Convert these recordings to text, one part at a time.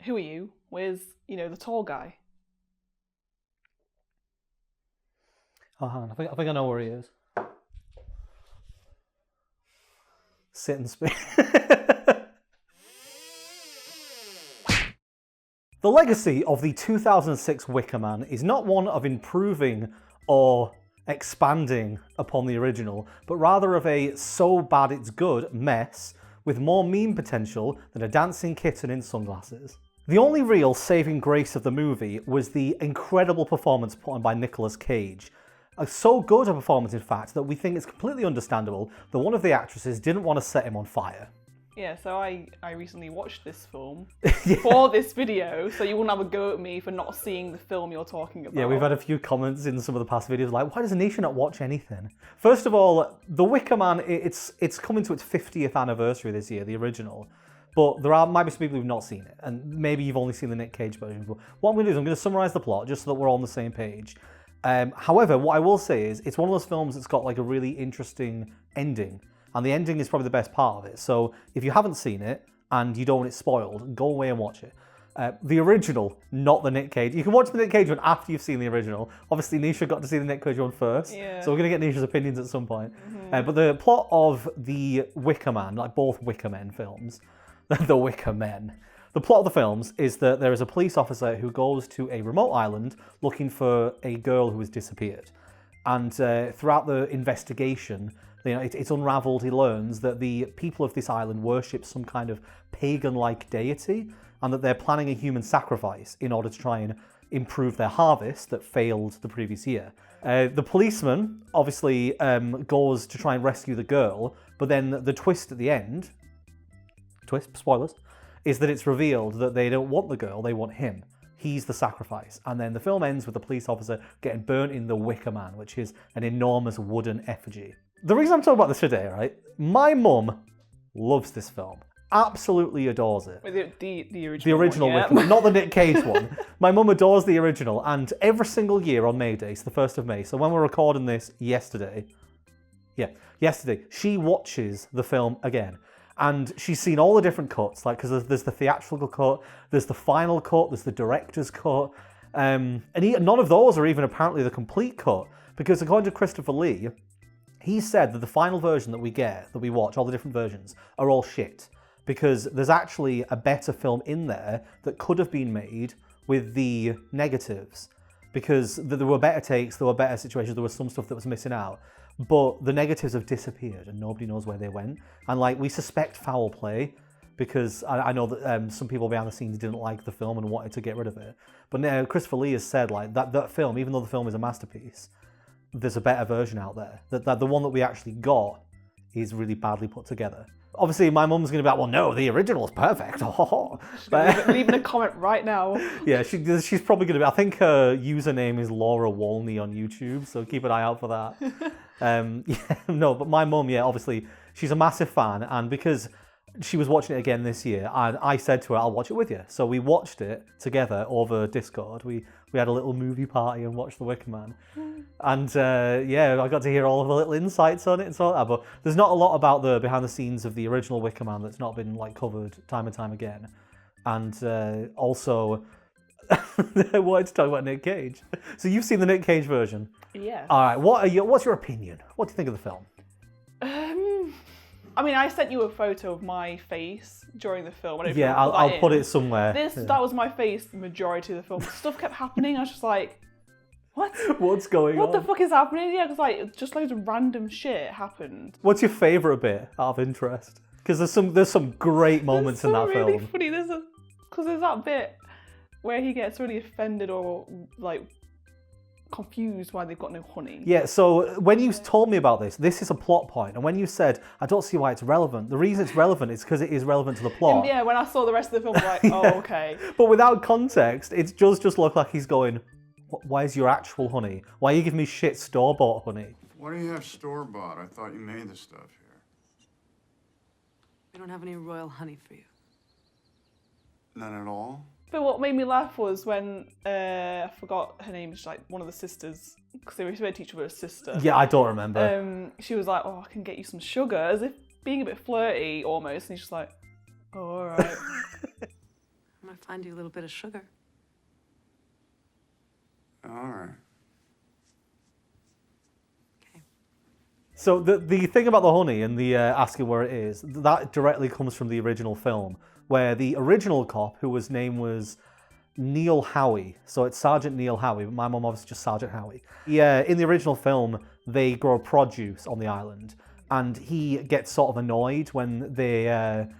who are you? Where's, the tall guy? Oh, hang on. I think I know where he is. Sit and speak. The legacy of the 2006 Wicker Man is not one of improving or expanding upon the original, but rather of a so bad it's good mess with more meme potential than a dancing kitten in sunglasses. The only real saving grace of the movie was the incredible performance put on by Nicolas Cage. So good a performance, in fact, that we think it's completely understandable that one of the actresses didn't want to set him on fire. Yeah, so I recently watched this film for this video, so you wouldn't have a go at me for not seeing the film you're talking about. Yeah, we've had a few comments in some of the past videos like, why does Nisha not watch anything? First of all, The Wicker Man, it's coming to its 50th anniversary this year, the original. But might be some people who've not seen it, and maybe you've only seen the Nick Cage version. But what I'm going to do is I'm going to summarise the plot just so that we're all on the same page. However, what I will say is it's one of those films that's got like a really interesting ending. And the ending is probably the best part of it. So if you haven't seen it and you don't want it spoiled, go away and watch it. The original, not the Nick Cage. You can watch the Nick Cage one after you've seen the original. Obviously, Nisha got to see the Nick Cage one first. Yeah. So we're going to get Nisha's opinions at some point. But the plot of the Wicker Man, like both Wicker Men films, the Wicker Men, the plot of the films is that there is a police officer who goes to a remote island looking for a girl who has disappeared. And throughout the investigation, it's unraveled. He learns that the people of this island worship some kind of pagan-like deity, and that they're planning a human sacrifice in order to try and improve their harvest that failed the previous year. The policeman obviously goes to try and rescue the girl, but then the twist at the end, spoilers, is that it's revealed that they don't want the girl, they want him. He's the sacrifice. And then the film ends with the police officer getting burnt in the Wicker Man, which is an enormous wooden effigy. The reason I'm talking about this today, right? My mum loves this film. Absolutely adores it. The original. The original one, Wicker Man, not the Nick Cage one. My mum adores the original, and every single year on May Day, it's the 1st of May, so when we're recording this yesterday, she watches the film again. And she's seen all the different cuts, like, because there's the theatrical cut, there's the final cut, there's the director's cut, and none of those are even apparently the complete cut, because according to Christopher Lee, he said that the final version that we watch, all the different versions, are all shit, because there's actually a better film in there that could have been made with the negatives, because there were better takes, there were better situations, there was some stuff that was missing out. But the negatives have disappeared and nobody knows where they went. And like, we suspect foul play because I know that some people behind the scenes didn't like the film and wanted to get rid of it. But now Christopher Lee has said like that film, even though the film is a masterpiece, there's a better version out there. That the one that we actually got is really badly put together. Obviously, my mum's going to be like, well, no, the original's perfect. But leaving a comment right now. Yeah, she's probably going to be. I think her username is Laura Walney on YouTube, so keep an eye out for that. But my mum, obviously, she's a massive fan, and because she was watching it again this year, I said to her, I'll watch it with you. So we watched it together over Discord. We had a little movie party and watched The Wicker Man. And I got to hear all of the little insights on it and so on. But there's not a lot about the behind the scenes of the original Wicker Man that's not been like covered time and time again. And also, I wanted to talk about Nick Cage. So you've seen the Nick Cage version? Yeah. All right. What's your opinion? What do you think of the film? I mean, I sent you a photo of my face during the film. I'll put it somewhere. That was my face the majority of the film. Stuff kept happening. I was just like, what? What's going on? What the fuck is happening? Yeah, because like just loads of random shit happened. What's your favourite bit out of interest? Because there's some great moments in that really film. Funny. There's that bit where he gets really offended or like confused why they've got no honey. Yeah, so when you told me about this is a plot point, and when you said, I don't see why it's relevant, the reason it's relevant is because it is relevant to the plot. And yeah, when I saw the rest of the film, I was like, oh, okay. But without context, it does just look like he's going, why is your actual honey? Why are you giving me shit store-bought honey? Why do you have store-bought? I thought you made the stuff here. We don't have any royal honey for you. None at all? But what made me laugh was when, I forgot her name, she's like one of the sisters, because they referred to each other as sister. Yeah, I don't remember. She was like, oh, I can get you some sugar, as if being a bit flirty almost, and he's just like, oh, all right. I might find you a little bit of sugar. All right. Okay. So the thing about the honey and the asking where it is, that directly comes from the original film, where the original cop, whose name was Neil Howie, so it's Sergeant Neil Howie, but my mum obviously just Sergeant Howie. Yeah, in the original film, they grow produce on the island, and he gets sort of annoyed when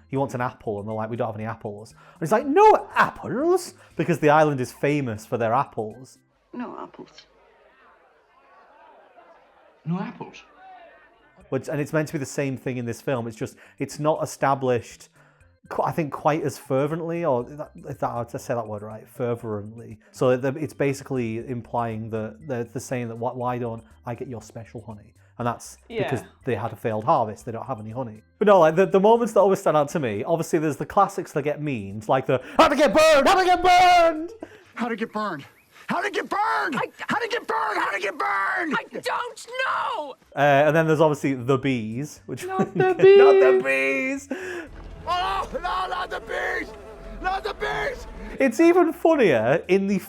he wants an apple, and they're like, we don't have any apples. And he's like, no apples? Because the island is famous for their apples. No apples. No apples? And it's meant to be the same thing in this film, it's not established, I think, quite as fervently, or to say that word right, fervently. So it's basically implying that they're saying that why don't I get your special honey? And that's because they had a failed harvest, they don't have any honey. But no, like the moments that always stand out to me, obviously there's the classics that get memed, like the how to get burned, how to get burned! How'd it get burned? How'd it get burned? How'd it get burned? How'd it get burned? I don't know! And then there's obviously the bees, which Not the bees! not the bees! Oh, no, not the bees! Not the bees! It's even funnier in the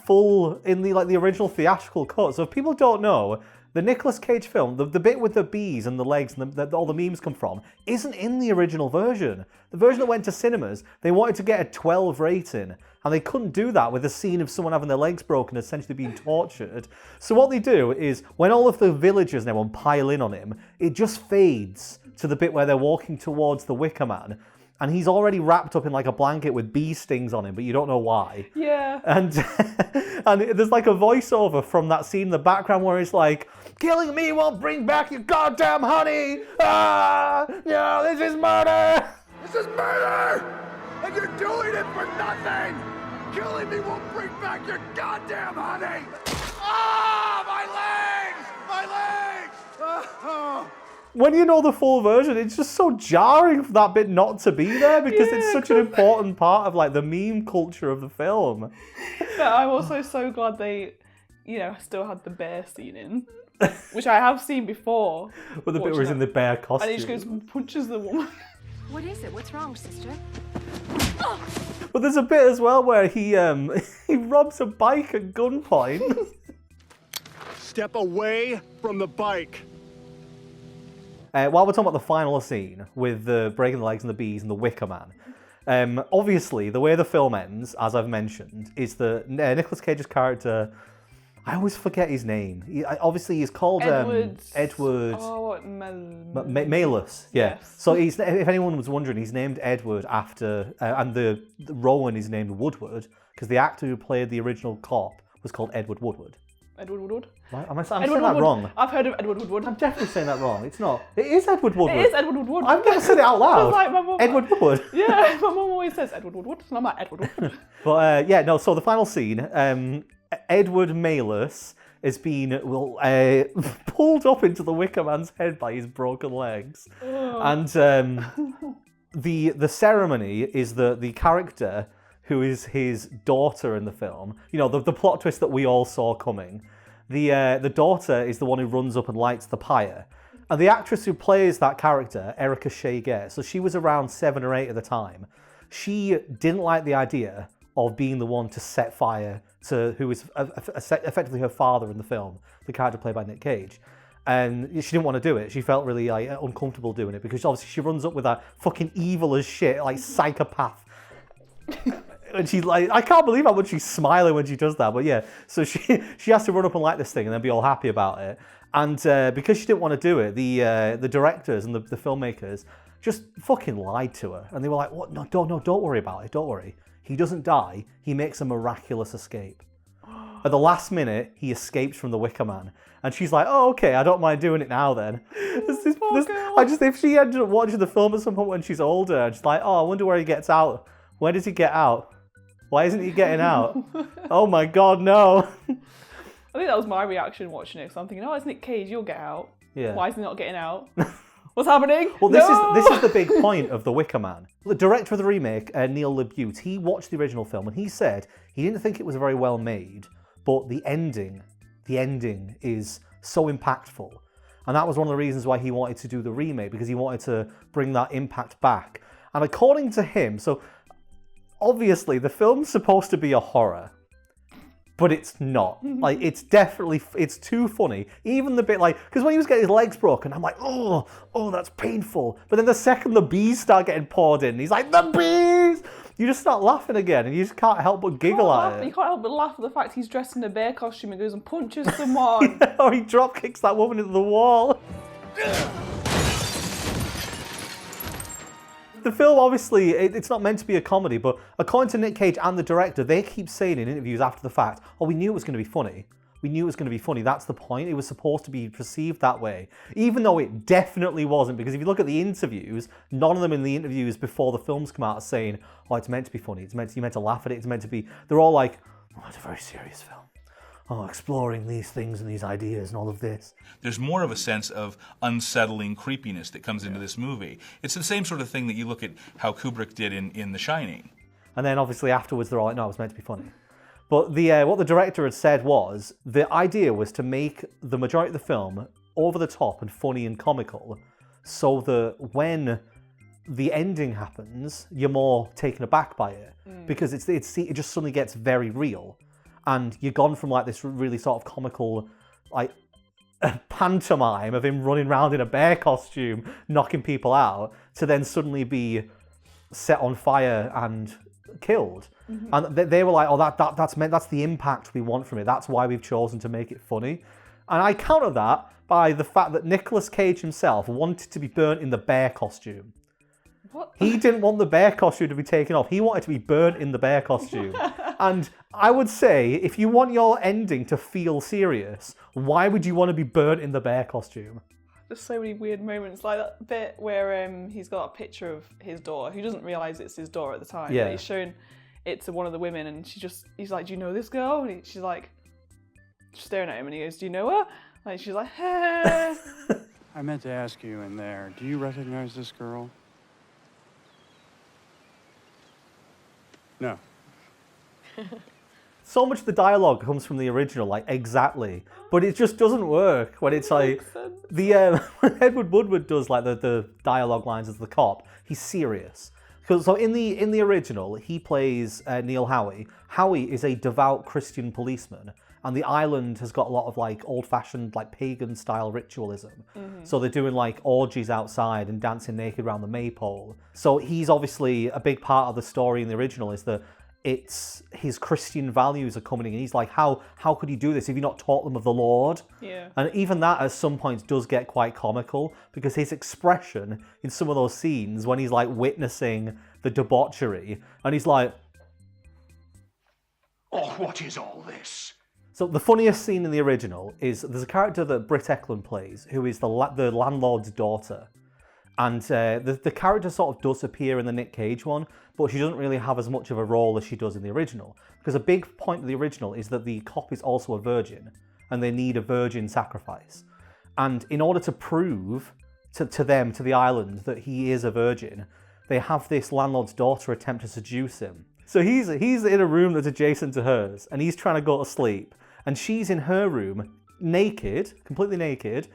original theatrical cut. So if people don't know, the Nicolas Cage film, the bit with the bees and the legs and all the memes come from, isn't in the original version. The version that went to cinemas, they wanted to get a 12 rating, and they couldn't do that with a scene of someone having their legs broken, essentially being tortured. So what they do is, when all of the villagers and everyone pile in on him, it just fades to the bit where they're walking towards the Wicker Man, and he's already wrapped up in like a blanket with bee stings on him, but you don't know why. Yeah. And there's like a voiceover from that scene in the background where it's like, killing me won't bring back your goddamn honey! Ah! No, this is murder! This is murder! And you're doing it for nothing! Killing me won't bring back your goddamn honey! Ah, my legs! My legs! Oh. When you know the full version, it's just so jarring for that bit not to be there because it's such an important part of like the meme culture of the film. But I'm also so glad they, still had the bear scene in, which I have seen before. But the bit where he's in the bear costume. And he just goes and punches the woman. What is it? What's wrong, sister? But there's a bit as well where he robs a bike at gunpoint. Step away from the bike. While we're talking about the final scene with the breaking the legs and the bees and the Wicker Man, obviously the way the film ends, as I've mentioned, is that Nicolas Cage's character, I always forget his name. He's called Edward. Oh, Malus, yeah. Yes. So if anyone was wondering, he's named Edward after, and the Rowan is named Woodward because the actor who played the original cop was called Edward Woodward. Edward Woodward? I'm saying that wrong. I've heard of Edward Woodward. I'm definitely saying that wrong. It's not. It is Edward Woodward. It is Edward Woodward. I've never said it out loud. Like my mum, Edward Woodward. Yeah, my mum always says Edward Woodward, and I'm like, Edward Woodward. But so the final scene, Edward Malus is being pulled up into the Wicker Man's head by his broken legs. Oh. And the ceremony is the character who is his daughter in the film. The plot twist that we all saw coming. The daughter is the one who runs up and lights the pyre. And the actress who plays that character, Erica Shea Gare, so she was around 7 or 8 at the time. She didn't like the idea of being the one to set fire to who is effectively her father in the film, the character played by Nick Cage. And she didn't want to do it. She felt really uncomfortable doing it because obviously she runs up with that fucking evil as shit, psychopath. And she's like, I can't believe how much she's smiling when she does that. But yeah, so she has to run up and light this thing and then be all happy about it. And because she didn't want to do it, the directors and the filmmakers just fucking lied to her. And they were like, "What? No, don't worry about it. Don't worry. He doesn't die. He makes a miraculous escape." At the last minute, he escapes from the Wicker Man. And she's like, "Oh, okay, I don't mind doing it now then." If she ended up watching the film at some point when she's older, and she's like, "Oh, I wonder where he gets out. Where does he get out? Why isn't he getting out? Oh my God, no." I think that was my reaction watching it. So I'm thinking, oh, it's Nick Cage, you'll get out. Yeah. Why is he not getting out? What's happening? Well, this is the big point of The Wicker Man. The director of the remake, Neil LaBute, he watched the original film and he said he didn't think it was very well made, but the ending is so impactful. And that was one of the reasons why he wanted to do the remake, because he wanted to bring that impact back. And according to him, so obviously the film's supposed to be a horror, but it's not. Like, it's definitely, it's too funny. Even the bit, like, because when he was getting his legs broken, I'm like, oh, that's painful. But then the second the bees start getting poured in, he's like, the bees! You just start laughing again, and you just can't help but giggle at it. You can't help but laugh at the fact he's dressed in a bear costume and goes and punches someone. Or he drop kicks that woman into the wall. The film, obviously, it's not meant to be a comedy, but according to Nick Cage and the director, they keep saying in interviews after the fact, oh, we knew it was going to be funny. We knew it was going to be funny. That's the point. It was supposed to be perceived that way. Even though it definitely wasn't, because if you look at the interviews, none of them in the interviews before the films come out are saying, oh, it's meant to be funny. You're meant to laugh at it. It's meant to be... They're all like, oh, it's a very serious film. Oh, exploring these things and these ideas and all of this. There's more of a sense of unsettling creepiness that comes into this movie. It's the same sort of thing that you look at how Kubrick did in The Shining. And then obviously afterwards they're all like, no, it was meant to be funny. But what the director had said was, the idea was to make the majority of the film over the top and funny and comical, so that when the ending happens, you're more taken aback by it. Because it just suddenly gets very real. And you're gone from like this really sort of comical, like, pantomime of him running around in a bear costume, knocking people out, to then suddenly be set on fire and killed. And they were like, oh, that's the impact we want from it. That's why we've chosen to make it funny. And I counter that by the fact that Nicolas Cage himself wanted to be burnt in the bear costume. What? He didn't want the bear costume to be taken off. He wanted to be burnt in the bear costume. And I would say, if you want your ending to feel serious, why would you want to be burnt in the bear costume? Just so many weird moments, like that bit where he's got a picture of his daughter, who doesn't realise it's his daughter at the time. Yeah. But he's showing it to one of the women, and he's like, do you know this girl? And she's like, staring at him, and he goes, do you know her? And she's like, hey. I meant to ask you in there, do you recognize this girl? No. So much of the dialogue comes from the original, like, exactly. But it just doesn't work when it's like... when Edward Woodward does, like, the dialogue lines as the cop, he's serious. So in the original, he plays Neil Howie. Howie is a devout Christian policeman, and the island has got a lot of, like, old-fashioned, like, pagan-style ritualism. So they're doing, like, orgies outside and dancing naked around the maypole. So he's obviously a big part of the story in the original is that it's his Christian values are coming in. And he's like, how could you do this if you not taught them of the Lord? Yeah. And even that at some points does get quite comical, because his expression in some of those scenes when he's like witnessing the debauchery, and he's like, Oh, what is all this? So the funniest scene in the original is there's a character that Britt Eklund plays who is the landlord's daughter. And the character sort of does appear in the Nick Cage one, but she doesn't really have as much of a role as she does in the original. Because a big point of the original is that the cop is also a virgin, and they need a virgin sacrifice. And in order to prove to the island, that he is a virgin, they have this landlord's daughter attempt to seduce him. So he's in a room that's adjacent to hers, and he's trying to go to sleep. And she's in her room, naked, completely naked,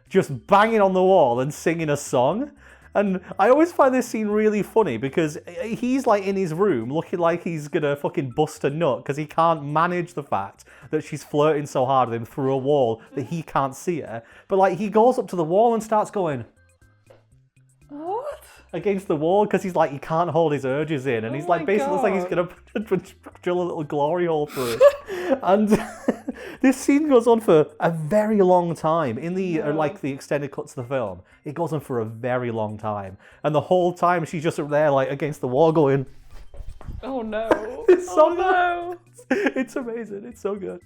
just banging on the wall and singing a song. And I always find this scene really funny because he's like in his room looking like he's gonna fucking bust a nut because he can't manage the fact that she's flirting so hard with him through a wall that he can't see her. But like he goes up to the wall and starts going, What? against the wall because he's like, he can't hold his urges in, and he's like basically looks like he's gonna drill a little glory hole through it. And this scene goes on for a very long time. In the like the extended cuts of the film, it goes on for a very long time, and the whole time she's just there like against the wall going, Oh no. it's so Oh no. good. It's amazing. It's so good.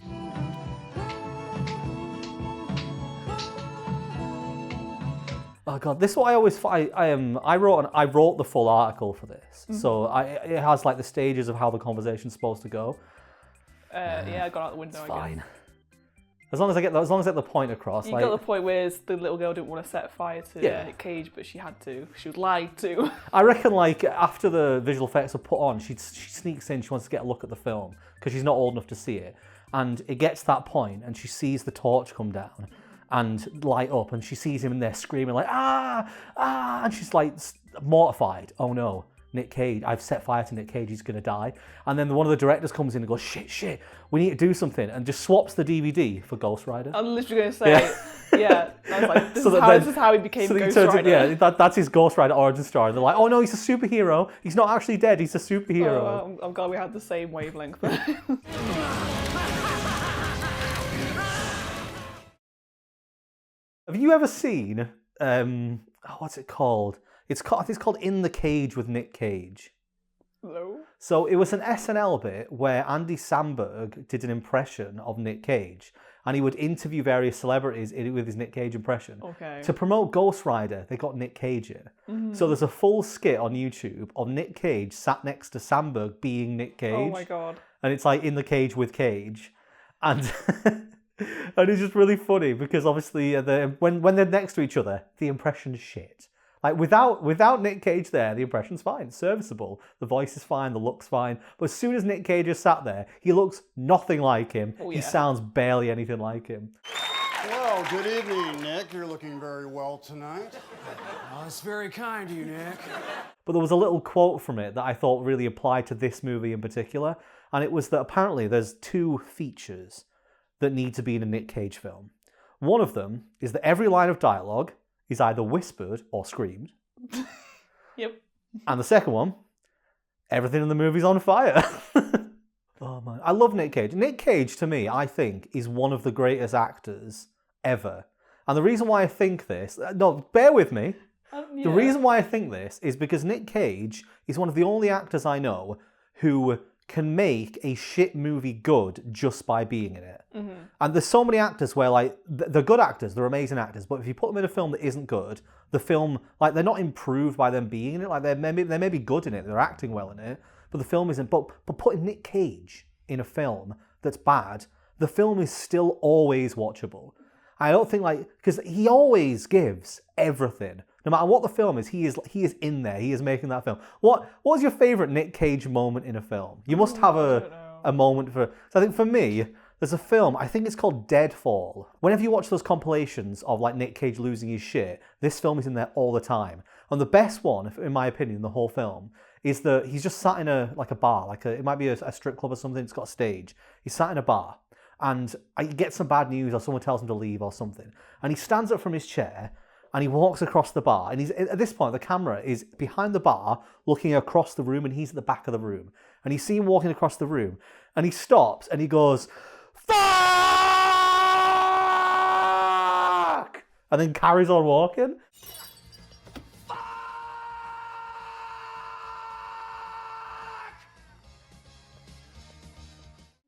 Oh god, this is what I always find. I wrote the full article for this, so it has like the stages of how the conversation's supposed to go. Yeah, I got out the window. It's I fine. guess. As long as I get the point across. You like, got the point where the little girl didn't want to set fire to Nick Cage, but she had to. She was lied to. I reckon like after the visual effects are put on, she sneaks in. She wants to get a look at the film because she's not old enough to see it, and it gets to that point, and she sees the torch come down and light up, and she sees him in there screaming like and she's like mortified. Oh no, Nick Cage, I've set fire to Nick Cage, he's going to die. And then one of the directors comes in and goes, shit, we need to do something, and just swaps the DVD for Ghost Rider. I'm literally going to say, yeah. I was like, this is how he became Ghost Rider. Yeah, that's his Ghost Rider origin story. They're like, oh no, he's a superhero. He's not actually dead, he's a superhero. Oh, I'm glad we had the same wavelength. Have you ever seen, what's it called? It's called In the Cage with Nick Cage. Hello? So it was an SNL bit where Andy Samberg did an impression of Nick Cage, and he would interview various celebrities with his Nick Cage impression. Okay. To promote Ghost Rider, they got Nick Cage in. So there's a full skit on YouTube of Nick Cage sat next to Samberg being Nick Cage. Oh my god. And it's like In the Cage with Cage. And and it's just really funny because obviously when they're next to each other, the impression's shit. Like without Nick Cage there, the impression's fine, it's serviceable. The voice is fine, the look's fine. But as soon as Nick Cage is sat there, he looks nothing like him. Oh, yeah. He sounds barely anything like him. Well, good evening, Nick. You're looking very well tonight. Oh, that's very kind of you, Nick. But there was a little quote from it that I thought really applied to this movie in particular, and it was that apparently there's 2 features that need to be in a Nick Cage film. One of them is that every line of dialogue is either whispered or screamed. Yep. And the second one, everything in the movie's on fire. Oh man, I love Nick Cage. Nick Cage, to me, I think, is one of the greatest actors ever. And the reason why I think this, no, bear with me. Yeah. The reason why I think this is because Nick Cage is one of the only actors I know who can make a shit movie good just by being in it. And there's so many actors where, like, they're good actors, they're amazing actors, but if you put them in a film that isn't good, the film, like, they're not improved by them being in it. Like, they may be good in it, they're acting well in it, but the film isn't. But putting Nick Cage in a film that's bad, the film is still always watchable. I don't think, like, because he always gives everything. No matter what the film is, he is in there. He is making that film. What was your favourite Nick Cage moment in a film? You must have a moment for... So I think for me, there's a film, I think it's called Deadfall. Whenever you watch those compilations of like Nick Cage losing his shit, this film is in there all the time. And the best one, in my opinion, in the whole film, is that he's just sat in a bar, it might be a strip club or something, it's got a stage. He's sat in a bar, and he gets some bad news or someone tells him to leave or something. And he stands up from his chair, and he walks across the bar, and at this point, the camera is behind the bar, looking across the room, and he's at the back of the room. And you see him walking across the room, and he stops, and he goes, "Fuck!" And then carries on walking.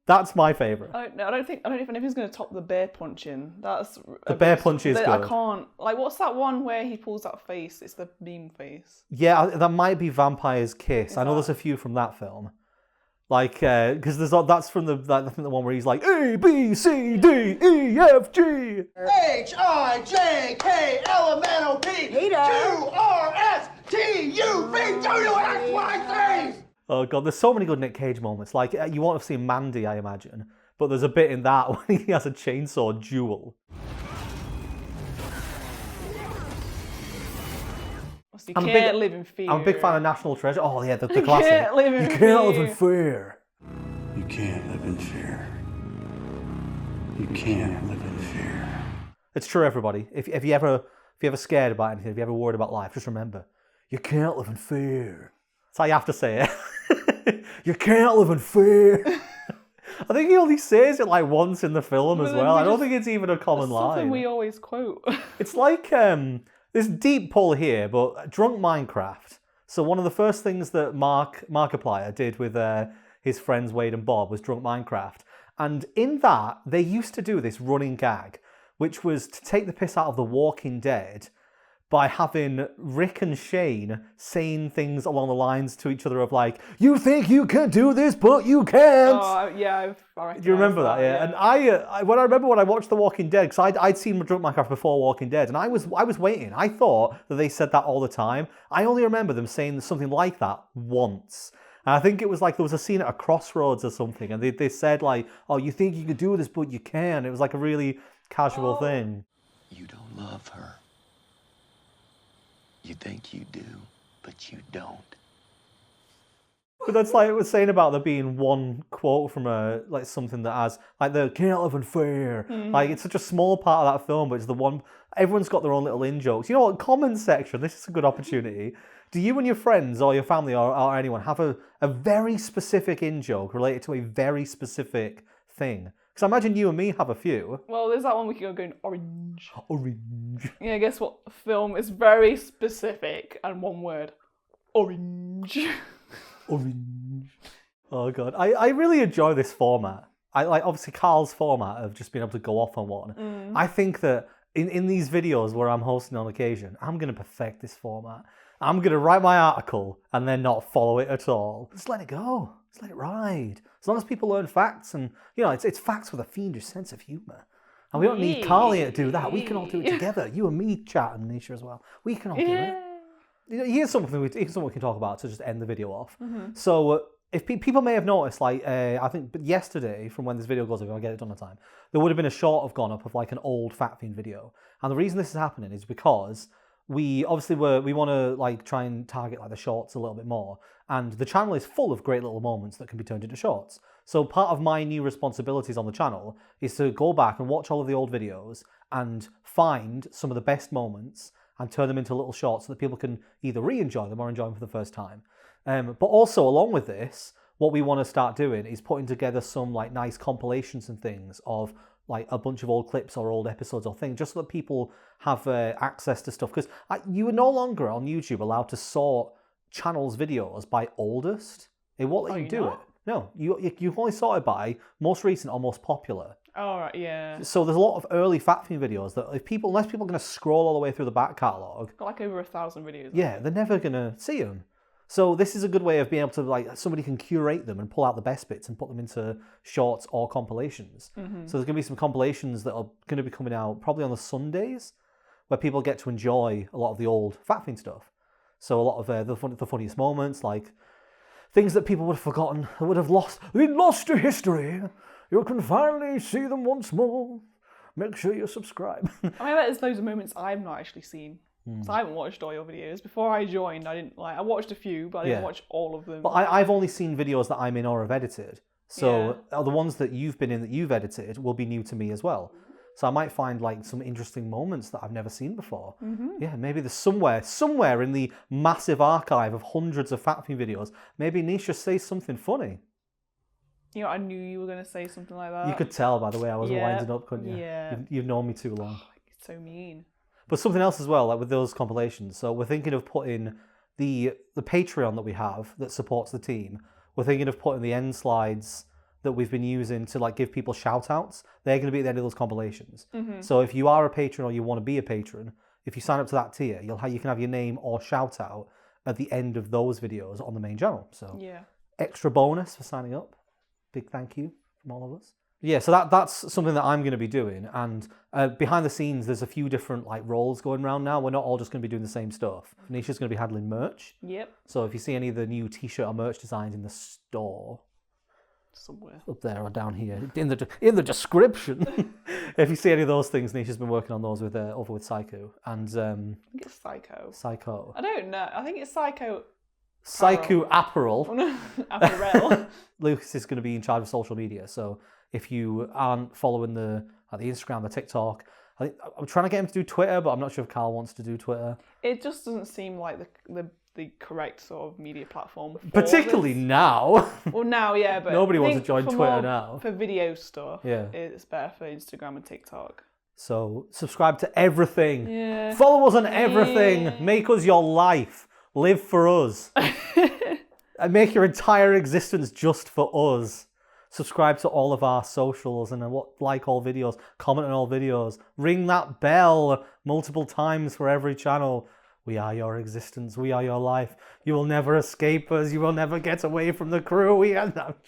That's my favourite. I don't think anything's going to top the bear punching. That's The bear punch is good. I can't. Like, what's that one where he pulls that face? It's the meme face. Yeah, that might be Vampire's Kiss. I know there's a few from that film. Like, because that's from I think the one where he's like A, B, C, D, E, F, G. H, I, J, K, L, M, N, O, P, Q, R, S, T, U, V, W, X, Y, Z. Oh god, there's so many good Nick Cage moments. Like, you won't have seen Mandy, I imagine, but there's a bit in that when he has a chainsaw duel. You can't live in fear. I'm a big fan of National Treasure. Oh yeah, the You classic. can't live in You can't live fear. in fear. You can't live in fear. You can't live in fear. It's true, everybody. If you ever scared about anything, if you ever worried about life, just remember, you can't live in fear. That's how you have to say it. You can't live in fear. I think he only says it like once in the film as well. I don't think it's even a common line. Something we always quote. It's like this deep pull here, but Drunk Minecraft. So one of the first things that Markiplier did with his friends Wade and Bob was Drunk Minecraft. And in that, they used to do this running gag, which was to take the piss out of The Walking Dead by having Rick and Shane saying things along the lines to each other of like, "You think you can do this, but you can't." Oh, yeah, I Do you remember that? Yeah. And I remember when I watched The Walking Dead, because I'd seen Drunk Minecraft before Walking Dead, and I was waiting. I thought that they said that all the time. I only remember them saying something like that once. And I think it was like there was a scene at a crossroads or something, and they said like, "Oh, you think you can do this, but you can." It was like a really casual thing. You don't love her. You think you do, but you don't. But that's like I was saying about there being one quote from something that has like the "can't live in fear." Like it's such a small part of that film, but it's the one everyone's got their own little in jokes. You know what? Comment section. This is a good opportunity. Do you and your friends or your family or anyone have a very specific in joke related to a very specific thing? Because I imagine you and me have a few. Well, there's that one we can go going orange. Orange. Yeah, guess what? Film is very specific and one word. Orange. Orange. Oh god, I really enjoy this format. I like obviously Carl's format of just being able to go off on one. I think that in these videos where I'm hosting on occasion, I'm gonna perfect this format. I'm gonna write my article and then not follow it at all. Just let it go. Just let it ride. As long as people learn facts and it's facts with a fiendish sense of humour. And we don't need Carl here to do that. We can all do it together. You and me, chat, and Nisha as well. We can all do it. Here's something we can talk about to just end the video off. So if people may have noticed, like I think yesterday, from when this video goes up, if I get it done on time, there would have been a short have gone up of like an old Fat Fiend video. And the reason this is happening is because we obviously we want to like try and target like the shorts a little bit more, and the channel is full of great little moments that can be turned into shorts. So part of my new responsibilities on the channel is to go back and watch all of the old videos and find some of the best moments and turn them into little shorts so that people can either re-enjoy them or enjoy them for the first time. But also along with this, what we want to start doing is putting together some like nice compilations and things of like a bunch of old clips or old episodes or things, just so that people have access to stuff. Because you are no longer on YouTube allowed to sort channels' videos by oldest. It won't let you do it. No, you only sort it by most recent or most popular. Oh, right, yeah. So there's a lot of early Fat Fiend videos that unless people are going to scroll all the way through the back catalogue, got like over 1,000 videos. Yeah, they're never going to see them. So this is a good way of being able to, like, somebody can curate them and pull out the best bits and put them into shorts or compilations. So there's going to be some compilations that are going to be coming out probably on the Sundays, where people get to enjoy a lot of the old Fat Fiend stuff. So a lot of the funniest moments, like things that people would have forgotten, would have lost. Been lost to history. You can finally see them once more. Make sure you subscribe. I bet there's loads of moments I've not actually seen. So I haven't watched all your videos. Before I joined, I watched a few, but I didn't watch all of them. But I've only seen videos that I'm in or have edited. So the ones that you've been in that you've edited will be new to me as well. So I might find like some interesting moments that I've never seen before. Yeah, maybe there's somewhere in the massive archive of hundreds of Fat Fiend videos, maybe Nisha says something funny. You know, I knew you were going to say something like that. You could tell by the way I was winding up, couldn't you? Yeah. You've known me too long. It's so mean. But something else as well, like with those compilations. So we're thinking of putting the Patreon that we have that supports the team. We're thinking of putting the end slides that we've been using to like give people shout outs. They're going to be at the end of those compilations. So if you are a patron or you want to be a patron, if you sign up to that tier, you can have your name or shout out at the end of those videos on the main channel. So extra bonus for signing up. Big thank you from all of us. Yeah, so that's something that I'm going to be doing. And behind the scenes, there's a few different like roles going around now. We're not all just going to be doing the same stuff. Nisha's going to be handling merch. Yep. So if you see any of the new t-shirt or merch designs in the store, somewhere up there or down here in the description, if you see any of those things, Nisha's been working on those with over with Psycho and I think it's Psycho. Psycho. I don't know. I think it's Psycho. Psycho Apparel. Apparel. Lucas is going to be in charge of social media, so if you aren't following the Instagram, the TikTok, I'm trying to get him to do Twitter, but I'm not sure if Carl wants to do Twitter. It just doesn't seem like the correct sort of media platform. Particularly now. Well, now, yeah, but nobody wants to join Twitter now. For video stuff, it's better for Instagram and TikTok. So subscribe to everything. Yeah. Follow us on everything. Yeah. Make us your life. Live for us. And make your entire existence just for us. Subscribe to all of our socials and like all videos, comment on all videos, ring that bell multiple times for every channel. We are your existence. We are your life. You will never escape us. You will never get away from the crew. We are not.